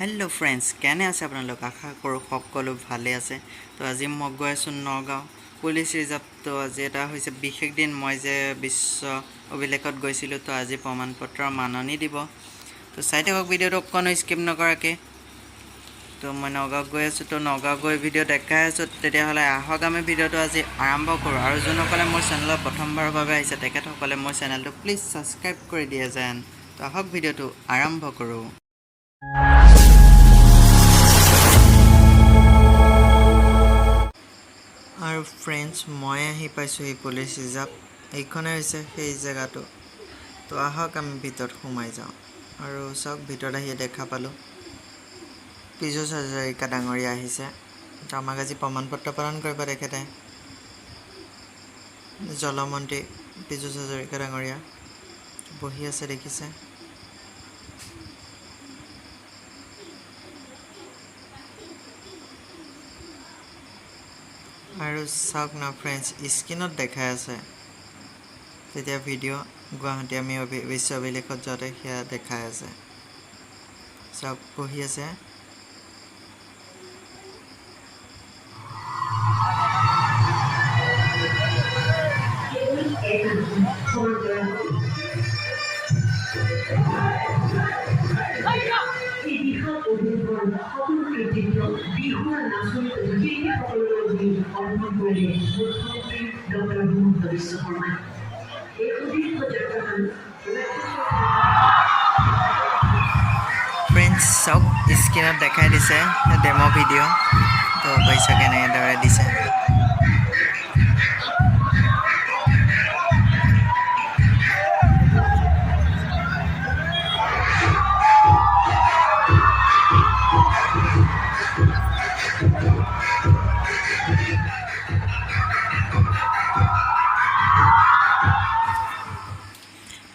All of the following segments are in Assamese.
हेलो फ्रेंड्स केने आसे आपनालोक आशा करो सकलो भाले आसे तो आज मैं गई आसो नगाँव पुलिस रिजार्व तो आज एटा होइसे विशेष दिन मैं जे विश्व अभिलेखत गई तो आज प्रमाण पत्र माननी দিব तो चाই থাকক ভিডিওটো কোনো স্কিপ নকৰাকে तो मैं नगाँव गई आसो तो नगाँव गई ভিডিও দেখাই আছো তেতিয়াহলে আহক আমি ভিডিওটো আজি আৰম্ভ কৰো আৰু যোনসকলে মোৰ চেনেলত প্ৰথমবাৰৰ বাবে আহিছে তেখেতসকলে মোৰ চেনেলটো প্লিজ সাবস্ক্ৰাইব কৰি দিয়া যেন তো আহক ভিডিওটো আৰম্ভ কৰো और फ्रेंड्स मैं आহি পাইছো এই পুলিশ ৰিজাৰ্ভ এইখনে হৈছে সেই জায়গাটো তো আহক আমি ভিতৰত সোমাই যাওঁ আৰু সব ভিতৰত আহি দেখা পালো পিজো হাজৰিকা ডাঙৰীয়া আহিছে তো আমাক আজি প্ৰমাণ পত্ৰ প্ৰদান কৰিব দেখেতে জলমন্ত্ৰী পিজো হাজৰিকা ডাঙৰীয়া বহি আছে দেখিছে আৰু চাওক না ফ্ৰেন্ডছ স্ক্ৰিনত দেখাই আছে তেতিয়া ভিডিও গুৱাহাটী আমি বিশ্ব অভিলেখত যাতে সেয়া দেখাই আছে চাওক বহি আছে फ्रेंड्स सब स्क्रीन देखाई दिसे डेमो भिडिओ तो पैसा केने दरे दिसे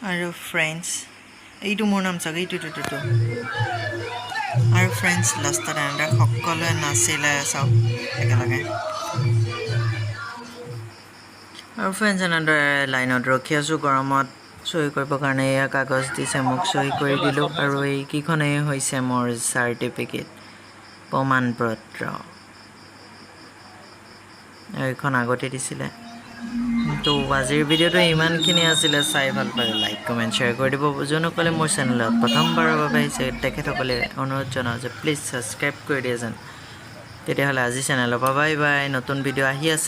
আৰু फ्रेंड्स এইটো মোৰ নাম চাগে এইটো আৰু फ्रेंड्स লাষ্টত আমৰা সকলোৱে নাচিলে সব একেলগে আৰু फ्रेंड्स এনেদৰে লাইনত ৰখি আছো গৰমত সহি কৰিব কাৰণে এয়া কাগজ দিছে মোক সহি কৰি দিলো আৰু এই কিখনে হৈছে মোৰ সাৰ্টিফিকেট প্ৰমাণ পত্ৰ এইখন আগতে দিছিলে तो आजिर भिडिओটো ইমানখিনি আছিল চাই ভাল পালে লাইক কমেন্ট শেয়ার কৰি দিব যোনসকলে মোৰ চেনেলত প্ৰথমবাৰৰ বাবে আহিছে তেখেতসকলে অনুৰোধ জনাও যে প্লিজ সাবস্ক্ৰাইব কৰি দিয়া যেন তেতিয়াহলে আজি চেনেলৰ বাই বাই নতুন ভিডিও আহি আছে